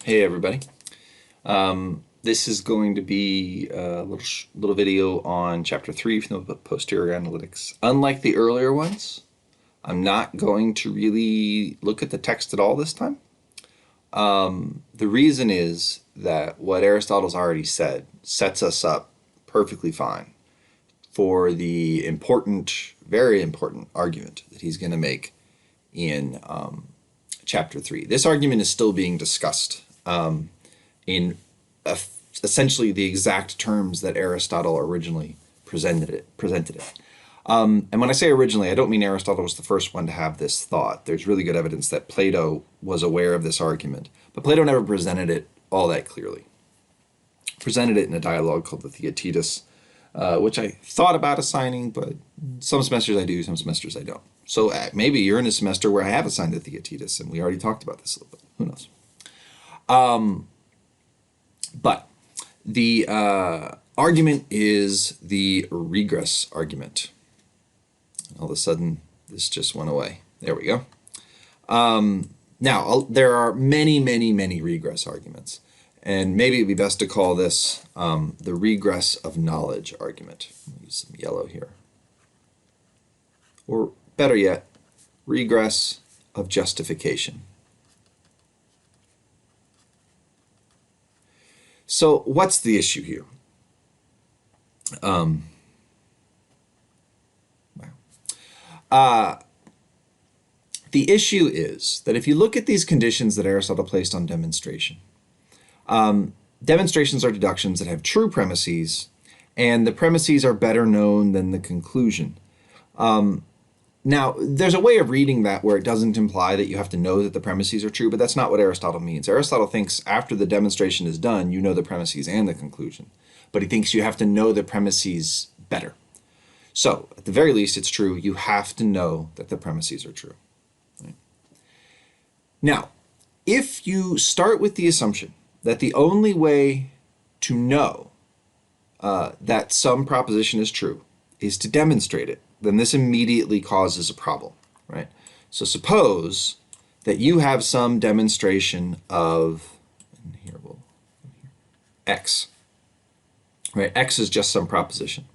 Hey everybody. This is going to be a little video on chapter 3 from the book Posterior Analytics. Unlike the earlier ones, I'm not going to really look at the text at all this time. The reason is that what Aristotle's already said sets us up perfectly fine for the important, very important argument that he's going to make in chapter 3. This argument is still being discussed in essentially the exact terms that Aristotle originally presented it. And when I say originally, I don't mean Aristotle was the first one to have this thought. There's really good evidence that Plato was aware of this argument, but Plato never presented it all that clearly. Presented it in a dialogue called the Theaetetus, which I thought about assigning, but some semesters I do, some semesters I don't. So maybe you're in a semester where I have assigned the Theaetetus, and we already talked about this a little bit. Who knows? But the argument is the regress argument. All of a sudden, this just went away. There we go. Now, there are many, many, many regress arguments. And maybe it'd be best to call this the regress of knowledge argument. I'll use some yellow here. Or better yet, regress of justification. So what's the issue here? The issue is that if you look at these conditions that Aristotle placed on demonstration, demonstrations are deductions that have true premises, and the premises are better known than the conclusion. Now, there's a way of reading that where it doesn't imply that you have to know that the premises are true, but that's not what Aristotle means. Aristotle thinks after the demonstration is done, you know the premises and the conclusion, but he thinks you have to know the premises better. So, at the very least, it's true. You have to know that the premises are true. Right? Now, if you start with the assumption that the only way to know that some proposition is true is to demonstrate it, then this immediately causes a problem, right? So suppose that you have some demonstration of, and here we'll, x, right? X is just some proposition.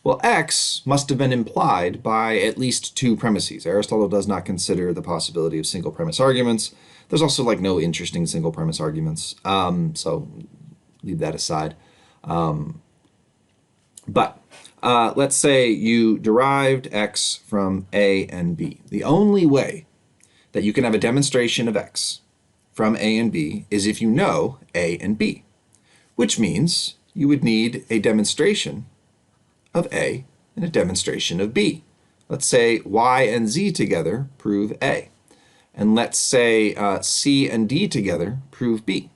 Well, x must have been implied by at least two premises. Aristotle does not consider the possibility of single premise arguments. There's also like no interesting single premise arguments, so leave that aside. Let's say you derived x from a and b. The only way that you can have a demonstration of x from a and b is if you know a and b, which means you would need a demonstration of a and a demonstration of b. Let's say y and z together prove a, and let's say c and d together prove b.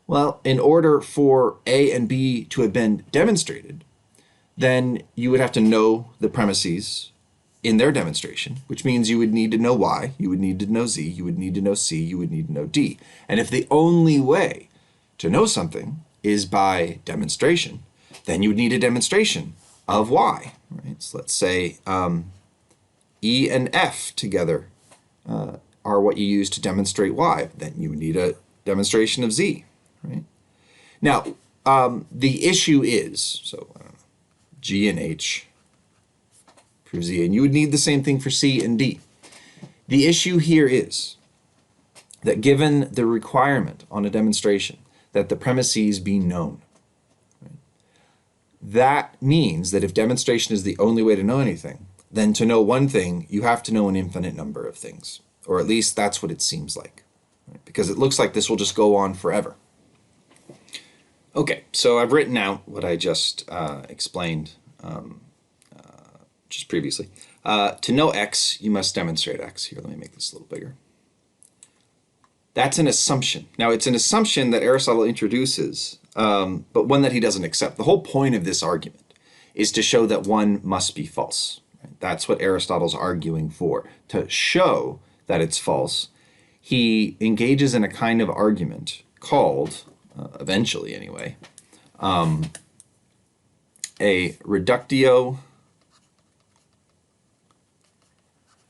Well, in order for a and b to have been demonstrated, then you would have to know the premises in their demonstration, which means you would need to know y, you would need to know z, you would need to know c, you would need to know d. And if the only way to know something is by demonstration, then you would need a demonstration of y. Right? So let's say E and F together are what you use to demonstrate y. Then you would need a demonstration of z. Right? Now, the issue is, so G and H prove Z, and you would need the same thing for C and D. The issue here is that given the requirement on a demonstration that the premises be known, right, that means that if demonstration is the only way to know anything, then to know one thing, you have to know an infinite number of things, or at least that's what it seems like, right? Because it looks like this will just go on forever. Okay, so I've written out what I just explained just previously. To know x, you must demonstrate x. Here, let me make this a little bigger. That's an assumption. Now, it's an assumption that Aristotle introduces, but one that he doesn't accept. The whole point of this argument is to show that one must be false. Right? That's what Aristotle's arguing for. To show that it's false, he engages in a kind of argument called, eventually anyway, a reductio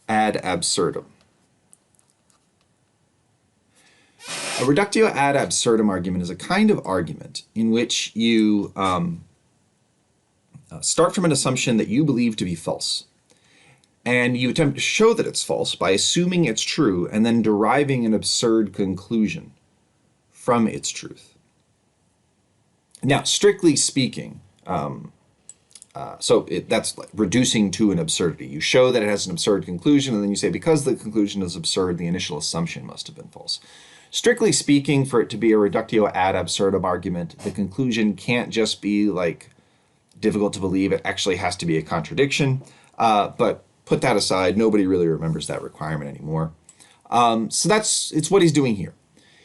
ad absurdum. A reductio ad absurdum argument is a kind of argument in which you start from an assumption that you believe to be false. And you attempt to show that it's false by assuming it's true and then deriving an absurd conclusion from its truth. Now, strictly speaking, that's like reducing to an absurdity. You show that it has an absurd conclusion, and then you say, because the conclusion is absurd, the initial assumption must have been false. Strictly speaking, for it to be a reductio ad absurdum argument, the conclusion can't just be like difficult to believe. It actually has to be a contradiction. But put that aside, nobody really remembers that requirement anymore. So it's what he's doing here.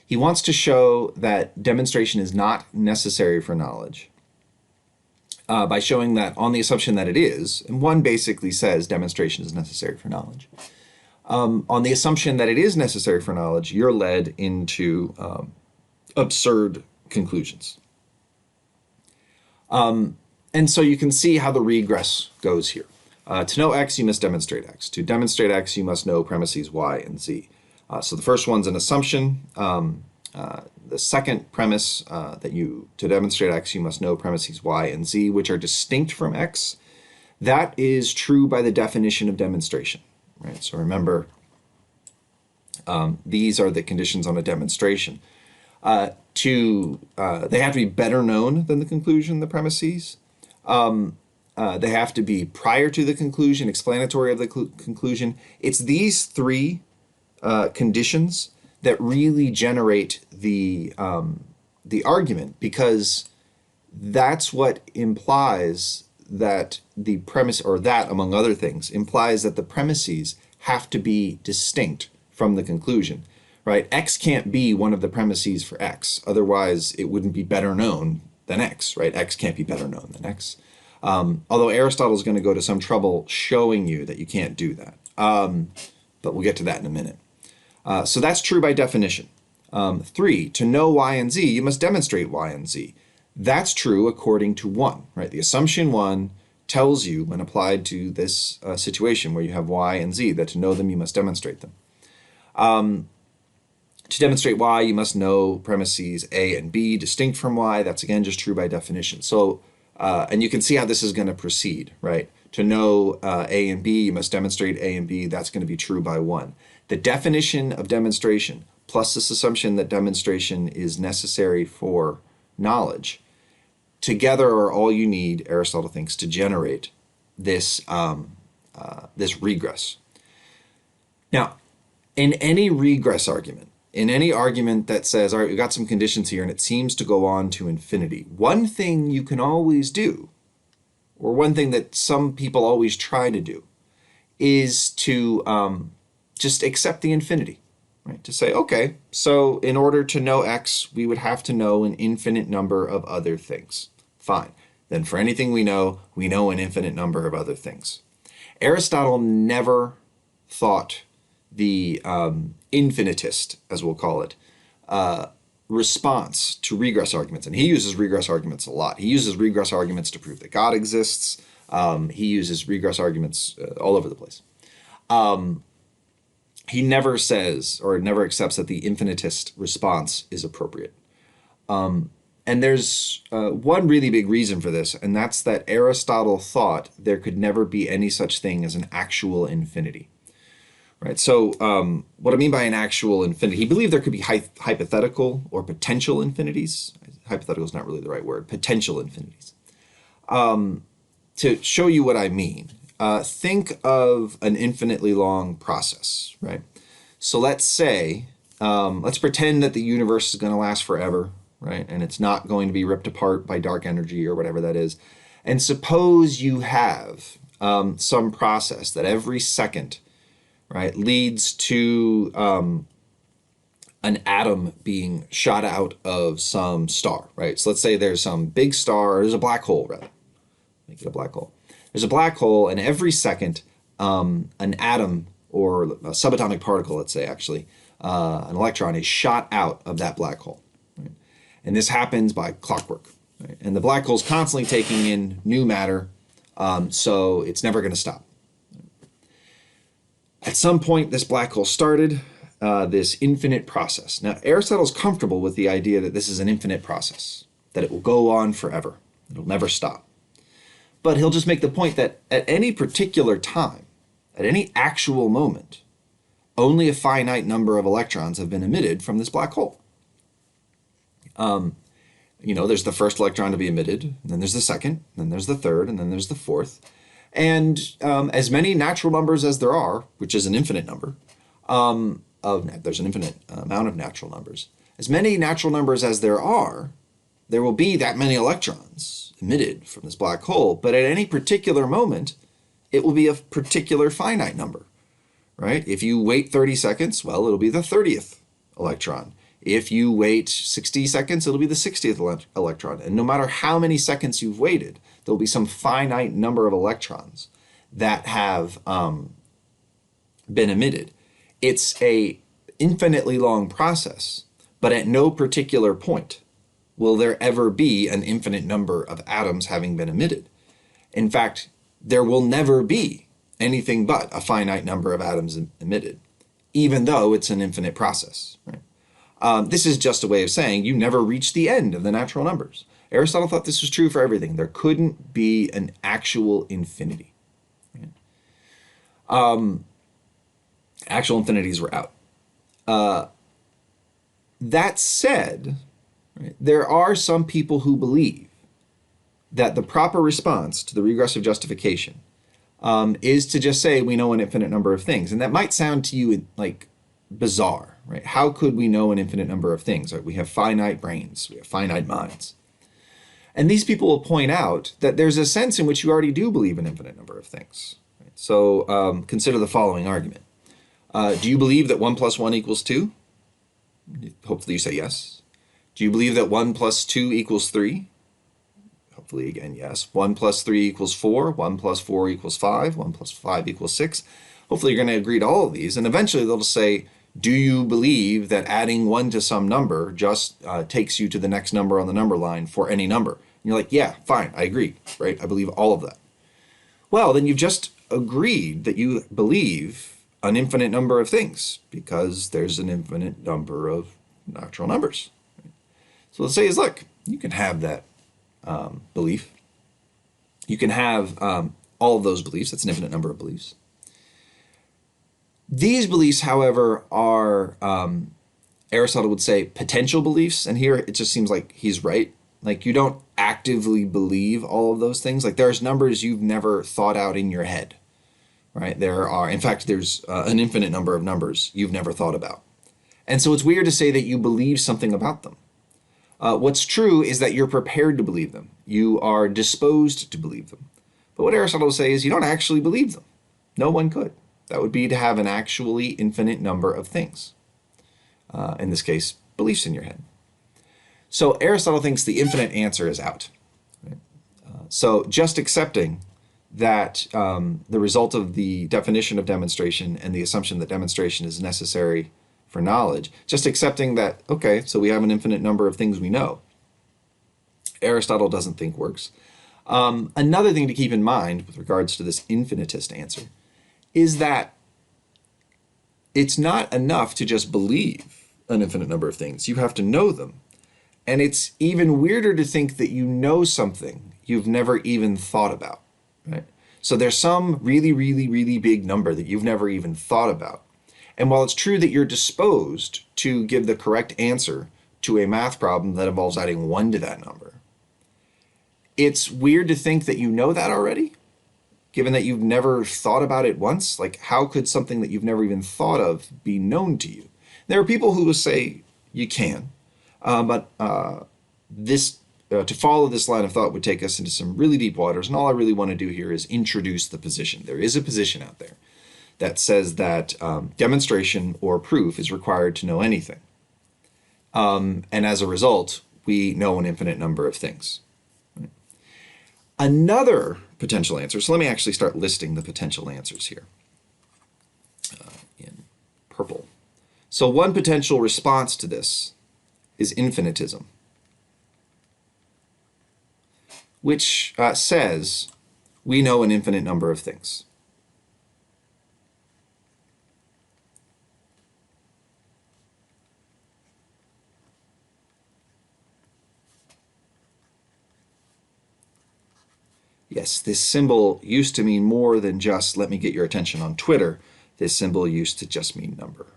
He wants to show that demonstration is not necessary for knowledge by showing that on the assumption that it is, and one basically says demonstration is necessary for knowledge. On the assumption that it is necessary for knowledge, you're led into absurd conclusions. And so you can see how the regress goes here. To know X, you must demonstrate X. To demonstrate X, you must know premises Y and Z. So the first one's an assumption. The second premise to demonstrate X, you must know premises Y and Z, which are distinct from X. That is true by the definition of demonstration, right? So remember, these are the conditions on a demonstration. They have to be better known than the conclusion, the premises. They have to be prior to the conclusion, explanatory of the conclusion. It's these three conditions that really generate the argument, because that's what implies that the premise, or that among other things, implies that the premises have to be distinct from the conclusion, right? X can't be one of the premises for X, otherwise it wouldn't be better known than X, right? X can't be better known than X. Although Aristotle's going to go to some trouble showing you that you can't do that. But we'll get to that in a minute. So that's true by definition. 3, to know Y and Z, you must demonstrate Y and Z. That's true according to 1, right? The assumption 1 tells you, when applied to this situation where you have Y and Z, that to know them, you must demonstrate them. To demonstrate Y, you must know premises A and B distinct from Y. That's, again, just true by definition. So, and you can see how this is going to proceed, right? To know A and B, you must demonstrate A and B. That's going to be true by 1. The definition of demonstration, plus this assumption that demonstration is necessary for knowledge, together are all you need, Aristotle thinks, to generate this, this regress. Now, in any regress argument, in any argument that says, all right, we've got some conditions here and it seems to go on to infinity, one thing you can always do, or one thing that some people always try to do, is to just accept the infinity, right? To say, okay, so in order to know X, we would have to know an infinite number of other things. Fine. Then for anything we know an infinite number of other things. Aristotle never thought the infinitist, as we'll call it, response to regress arguments. And he uses regress arguments a lot. He uses regress arguments to prove that God exists. He uses regress arguments all over the place. He never says or never accepts that the infinitist response is appropriate. And there's one really big reason for this, and that's that Aristotle thought there could never be any such thing as an actual infinity. Right. So what I mean by an actual infinity, he believed there could be hypothetical or potential infinities. Hypothetical is not really the right word. Potential infinities. To show you what I mean, think of an infinitely long process, right? So let's say, let's pretend that the universe is going to last forever, right? And it's not going to be ripped apart by dark energy or whatever that is. And suppose you have some process that every second, right, leads to an atom being shot out of some star, right? So let's say there's some big star, or there's a black hole, rather. Make it a black hole. There's a black hole, and every second, an atom or a subatomic particle, let's say, actually, an electron is shot out of that black hole. Right? And this happens by clockwork. Right? And the black hole's constantly taking in new matter, so it's never going to stop. At some point, this black hole started, this infinite process. Now, Aristotle's comfortable with the idea that this is an infinite process, that it will go on forever. It'll never stop. But he'll just make the point that at any particular time, at any actual moment, only a finite number of electrons have been emitted from this black hole. There's the first electron to be emitted, and then there's the second, and then there's the third, and then there's the fourth. And as many natural numbers as there are, which is an infinite number, there's an infinite amount of natural numbers. As many natural numbers as there are, there will be that many electrons emitted from this black hole. But at any particular moment, it will be a particular finite number, right? If you wait 30 seconds, well, it'll be the 30th electron. If you wait 60 seconds, it'll be the 60th electron. And no matter how many seconds you've waited, there'll be some finite number of electrons that have been emitted. It's a infinitely long process, but at no particular point will there ever be an infinite number of atoms having been emitted. In fact, there will never be anything but a finite number of atoms emitted, even though it's an infinite process, right? This is just a way of saying you never reach the end of the natural numbers. Aristotle thought this was true for everything. There couldn't be an actual infinity. Right? Actual infinities were out. That said, right, there are some people who believe that the proper response to the regressive justification is to just say we know an infinite number of things. And that might sound to you like bizarre, right? How could we know an infinite number of things? Right? We have finite brains, we have finite minds. And these people will point out that there's a sense in which you already do believe an infinite number of things. Right? So consider the following argument. Do you believe that 1 + 1 = 2? Hopefully you say yes. Do you believe that 1 + 2 = 3? Hopefully again, yes. 1 + 3 = 4. 1 + 4 = 5. 1 + 5 = 6. Hopefully you're going to agree to all of these. And eventually they'll just say, do you believe that adding 1 to some number just takes you to the next number on the number line for any number? And you're like, yeah, fine, I agree, right? I believe all of that. Well, then you've just agreed that you believe an infinite number of things because there's an infinite number of natural numbers. So let's say is, look, you can have that belief. You can have all of those beliefs. That's an infinite number of beliefs. These beliefs, however, are, Aristotle would say, potential beliefs. And here it just seems like he's right. Like you don't actively believe all of those things. Like there's numbers you've never thought out in your head, right? In fact, there's an infinite number of numbers you've never thought about. And so it's weird to say that you believe something about them. What's true is that you're prepared to believe them. You are disposed to believe them. But what Aristotle will say is you don't actually believe them. No one could. That would be to have an actually infinite number of things. In this case, beliefs in your head. So Aristotle thinks the infinite answer is out. Right? So just accepting that the result of the definition of demonstration and the assumption that demonstration is necessary for knowledge, just accepting that, okay, so we have an infinite number of things we know, Aristotle doesn't think works. Another thing to keep in mind with regards to this infinitist answer is that it's not enough to just believe an infinite number of things. You have to know them. And it's even weirder to think that you know something you've never even thought about, right? So there's some really, really, really big number that you've never even thought about. And while it's true that you're disposed to give the correct answer to a math problem that involves adding 1 to that number, it's weird to think that you know that already, given that you've never thought about it once. Like, how could something that you've never even thought of be known to you? There are people who will say you can, but to follow this line of thought would take us into some really deep waters, and all I really want to do here is introduce the position. There is a position out there that says that demonstration or proof is required to know anything. And as a result, we know an infinite number of things. Right? Another potential answer, so let me actually start listing the potential answers here in purple. So one potential response to this is infinitism, which says we know an infinite number of things. yes, this symbol used to mean more than just let me get your attention on Twitter. This symbol used to just mean number.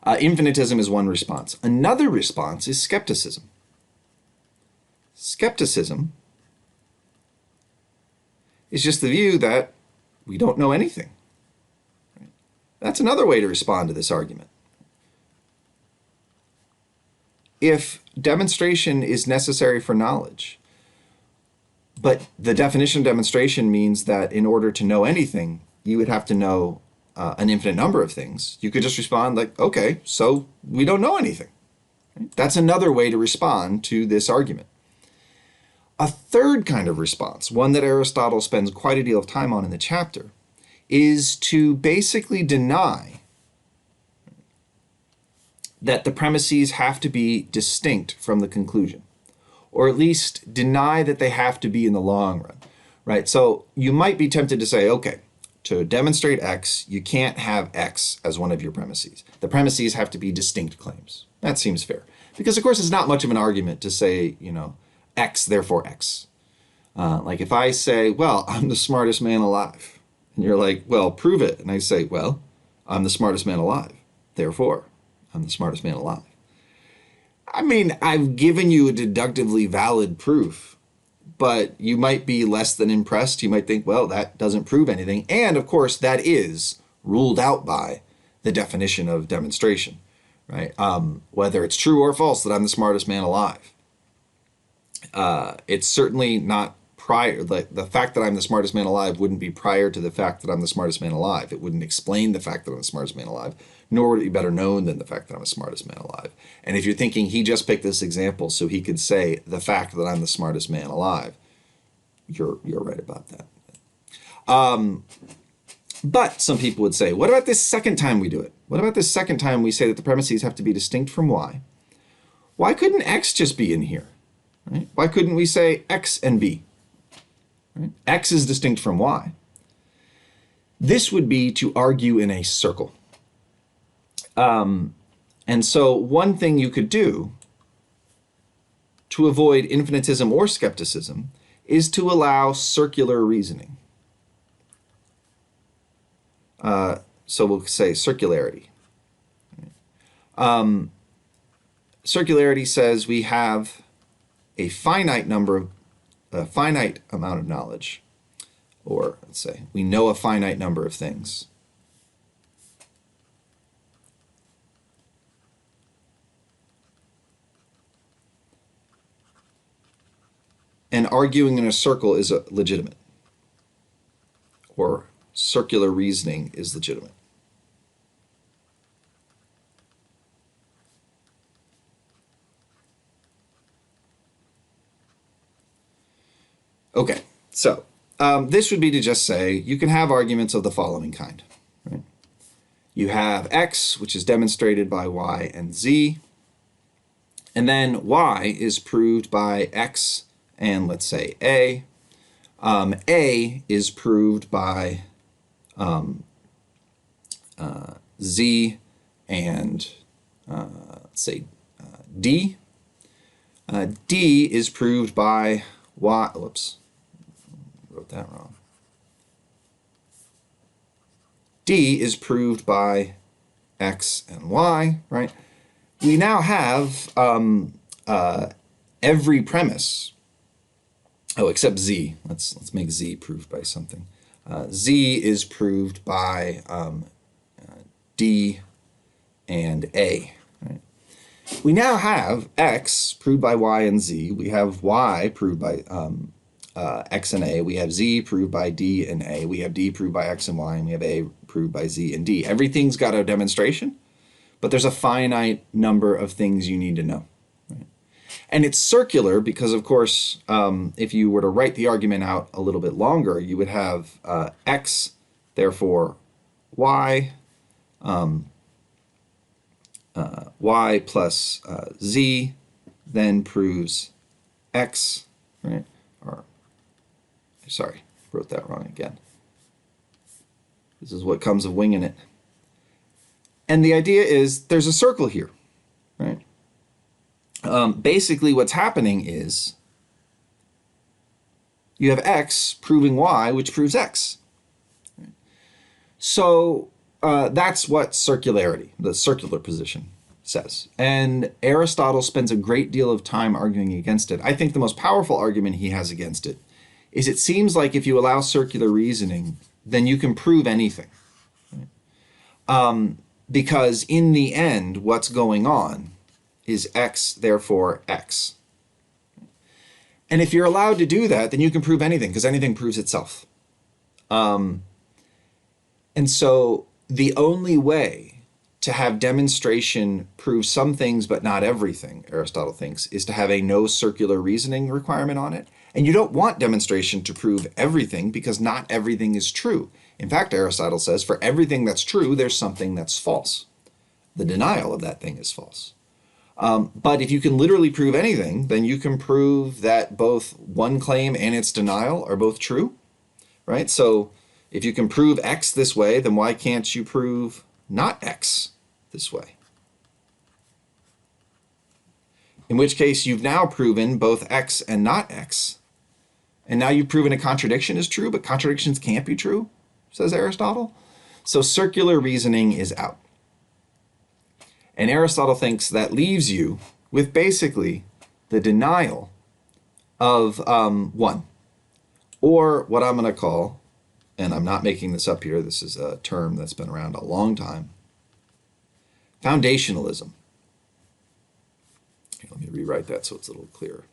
Infinitism is one response. Another response is skepticism. Skepticism is just the view that we don't know anything. That's another way to respond to this argument. If demonstration is necessary for knowledge, but the definition of demonstration means that in order to know anything, you would have to know an infinite number of things, you could just respond like, okay, so we don't know anything. That's another way to respond to this argument. A third kind of response, one that Aristotle spends quite a deal of time on in the chapter, is to basically deny that the premises have to be distinct from the conclusion, or at least deny that they have to be in the long run, right? So you might be tempted to say, okay, to demonstrate X, you can't have X as one of your premises. The premises have to be distinct claims. That seems fair. Because, of course, it's not much of an argument to say, X, therefore X. Like if I say, well, I'm the smartest man alive. And you're like, well, prove it. And I say, well, I'm the smartest man alive. Therefore, I'm the smartest man alive. I mean, I've given you a deductively valid proof, but you might be less than impressed. You might think, well, that doesn't prove anything. And of course, that is ruled out by the definition of demonstration, right? Whether it's true or false that I'm the smartest man alive. It's certainly not prior, like the fact that I'm the smartest man alive wouldn't be prior to the fact that I'm the smartest man alive. It wouldn't explain the fact that I'm the smartest man alive, nor would it be better known than the fact that I'm the smartest man alive. And if you're thinking he just picked this example so he could say the fact that I'm the smartest man alive, you're right about that. But some people would say, what about this second time we do it? What about this second time we say that the premises have to be distinct from Y? Why couldn't X just be in here? Right? Why couldn't we say X and B? Right? X is distinct from Y. This would be to argue in a circle. And so one thing you could do to avoid infinitism or skepticism is to allow circular reasoning. So we'll say circularity. Circularity says we have a finite amount of knowledge, or let's say we know a finite number of things. And arguing in a circle is legitimate, or circular reasoning is legitimate. Okay, so this would be to just say you can have arguments of the following kind. Right? You have X, which is demonstrated by Y and Z, and then Y is proved by X and let's say A. A is proved by Z and let's say D. D is proved by Y. Whoops, wrote that wrong. D is proved by X and Y, right? We now have every premise. Oh, except Z. Let's make Z proved by something. Z is proved by D and A. Right? We now have X proved by Y and Z. We have Y proved by X and A. We have Z proved by D and A. We have D proved by X and Y, and we have A proved by Z and D. Everything's got a demonstration, but there's a finite number of things you need to know. Right? And it's circular because, of course, if you were to write the argument out a little bit longer, you would have X, therefore Y, Y plus Z then proves X, right? Or, sorry, wrote that wrong again. This is what comes of winging it. And the idea is there's a circle here, right? Basically what's happening is you have x proving y, which proves x. So that's what circularity, the circular position, says. And Aristotle spends a great deal of time arguing against it. I think the most powerful argument he has against it is it seems like if you allow circular reasoning, then you can prove anything. Because in the end, what's going on is x, therefore x. And if you're allowed to do that, then you can prove anything, because anything proves itself. And so the only way to have demonstration prove some things but not everything, Aristotle thinks, is to have a no circular reasoning requirement on it. And you don't want demonstration to prove everything, because not everything is true. In fact, Aristotle says for everything that's true, there's something that's false. The denial of that thing is false. But if you can literally prove anything, then you can prove that both one claim and its denial are both true, right? So if you can prove x this way, then why can't you prove not x this way? In which case, you've now proven both x and not x. And now you've proven a contradiction is true, but contradictions can't be true, says Aristotle. So circular reasoning is out. And Aristotle thinks that leaves you with basically the denial of one, or what I'm going to call, and I'm not making this up here, this is a term that's been around a long time, foundationalism. Here, let me rewrite that so it's a little clearer.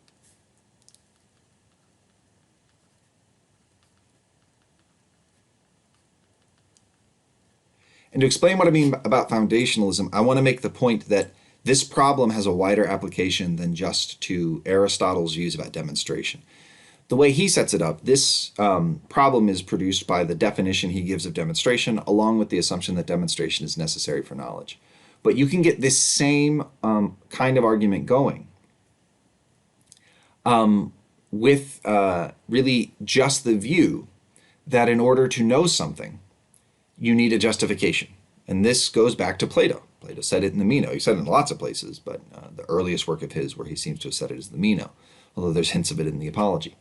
And to explain what I mean about foundationalism, I want to make the point that this problem has a wider application than just to Aristotle's views about demonstration. The way he sets it up, this problem is produced by the definition he gives of demonstration, along with the assumption that demonstration is necessary for knowledge. But you can get this same kind of argument going with really just the view that in order to know something, you need a justification. And this goes back to Plato. Plato said it in the Meno. He said it in lots of places, but the earliest work of his where he seems to have said it is the Meno, although there's hints of it in the Apology.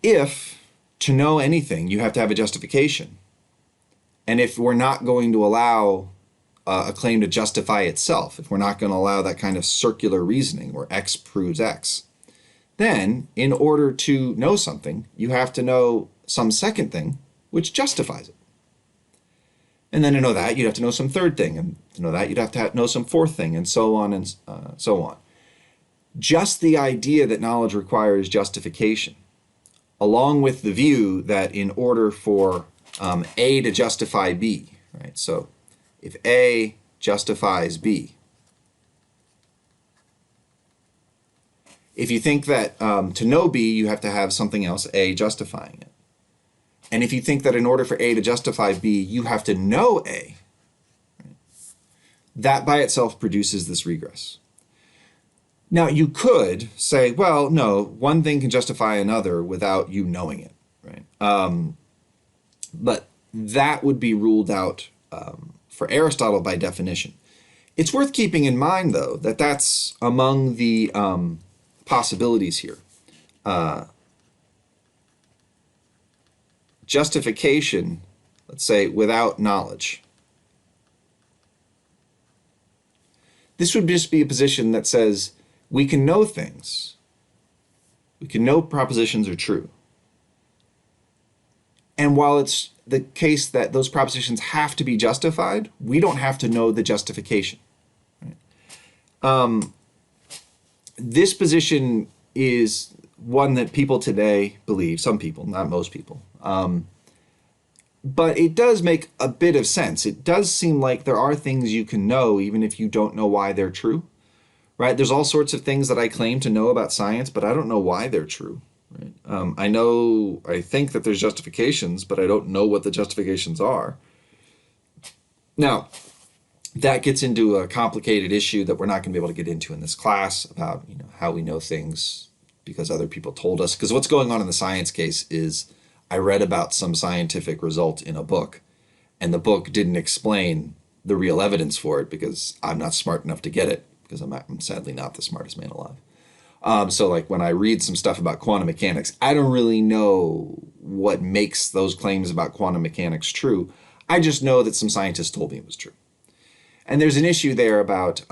If to know anything, you have to have a justification, and if we're not going to allow a claim to justify itself, if we're not going to allow that kind of circular reasoning where x proves x, then in order to know something, you have to know some second thing which justifies it. And then to know that, you'd have to know some third thing, and to know that, you'd have to know some fourth thing, and so on and so on. Just the idea that knowledge requires justification, along with the view that in order for A to justify B, right? So if A justifies B, if you think that to know B, you have to have something else, A, justifying it. And if you think that in order for A to justify B, you have to know A, right, that by itself produces this regress. Now, you could say, well, no, one thing can justify another without you knowing it, right? But that would be ruled out for Aristotle by definition. It's worth keeping in mind, though, that that's among the possibilities here. Justification, let's say, without knowledge. This would just be a position that says we can know things. We can know propositions are true. And while it's the case that those propositions have to be justified, we don't have to know the justification. Right? This position is one that people today believe, some people, not most people. But it does make a bit of sense. It does seem like there are things you can know even if you don't know why they're true, right? There's all sorts of things that I claim to know about science, but I don't know why they're true, right? I think that there's justifications, but I don't know what the justifications are. Now, that gets into a complicated issue that we're not going to be able to get into in this class about, how we know things because other people told us. Because what's going on in the science case is I read about some scientific result in a book, and the book didn't explain the real evidence for it because I'm not smart enough to get it, because I'm sadly not the smartest man alive. So like when I read some stuff about quantum mechanics, I don't really know what makes those claims about quantum mechanics true. I just know that some scientists told me it was true. And there's an issue there about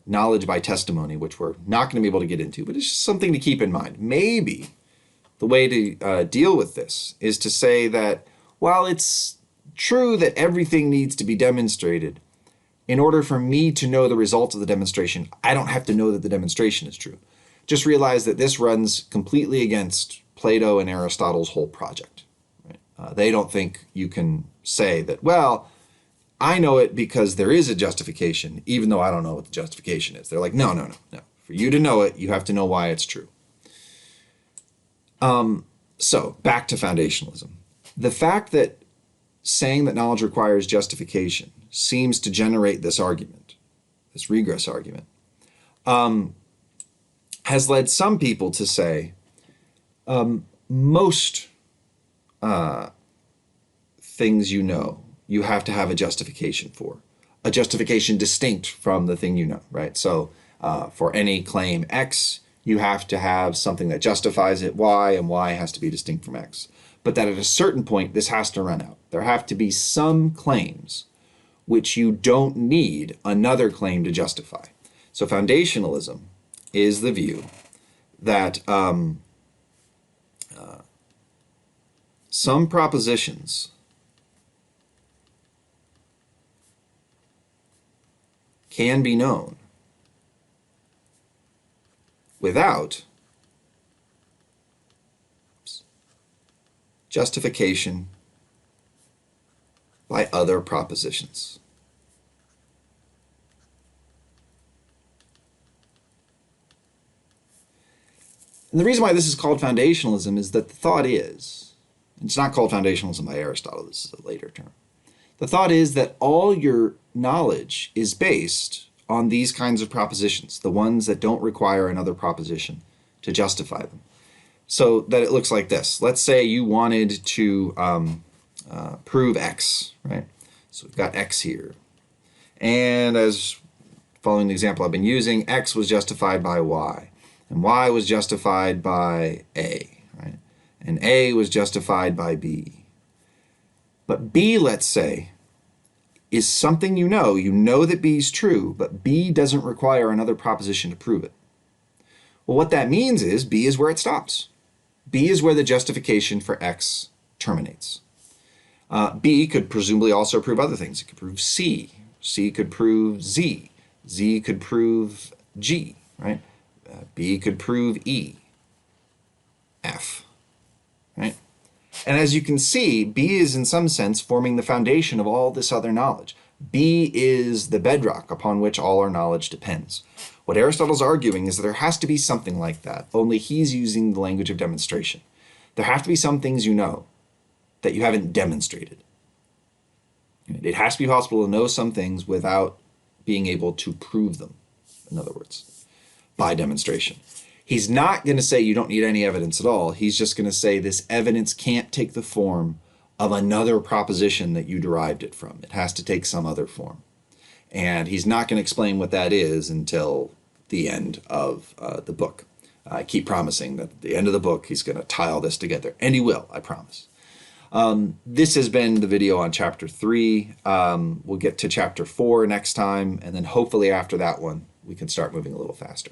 knowledge by testimony, which we're not going to be able to get into, but it's just something to keep in mind. Maybe the way to deal with this is to say that while it's true that everything needs to be demonstrated, in order for me to know the results of the demonstration, I don't have to know that the demonstration is true. Just realize that this runs completely against Plato and Aristotle's whole project. Right? They don't think you can say that, well, I know it because there is a justification, even though I don't know what the justification is. They're like, no, no, no, no. For you to know it, you have to know why it's true. So back to foundationalism. The fact that saying that knowledge requires justification seems to generate this argument, this regress argument, has led some people to say most things you know, you have to have a justification for. A justification distinct from the thing you know, right? So for any claim X, you have to have something that justifies it Y, and Y has to be distinct from X. But that at a certain point, this has to run out. There have to be some claims which you don't need another claim to justify. So foundationalism is the view that some propositions can be known without justification by other propositions. And the reason why this is called foundationalism is that the thought is, it's not called foundationalism by Aristotle, this is a later term. The thought is that all your knowledge is based on these kinds of propositions, the ones that don't require another proposition to justify them. So that it looks like this. Let's say you wanted to prove X, right? So we've got X here. And as following the example I've been using, X was justified by Y. And Y was justified by A, right? And A was justified by B. But B, let's say, is something you know that B is true, but B doesn't require another proposition to prove it. Well, what that means is B is where it stops. B is where the justification for X terminates. B could presumably also prove other things. It could prove C. C could prove Z. Z could prove G, right? B could prove E. F, right? And as you can see, B is in some sense forming the foundation of all this other knowledge. B is the bedrock upon which all our knowledge depends. What Aristotle's arguing is that there has to be something like that, only he's using the language of demonstration. There have to be some things you know that you haven't demonstrated. It has to be possible to know some things without being able to prove them, in other words, by demonstration. He's not going to say you don't need any evidence at all. He's just going to say this evidence can't take the form of another proposition that you derived it from. It has to take some other form. And he's not going to explain what that is until the end of the book. I keep promising that at the end of the book, he's going to tie all this together. And he will, I promise. This has been the video on chapter 3. We'll get to chapter 4 next time. And then hopefully after that one, we can start moving a little faster.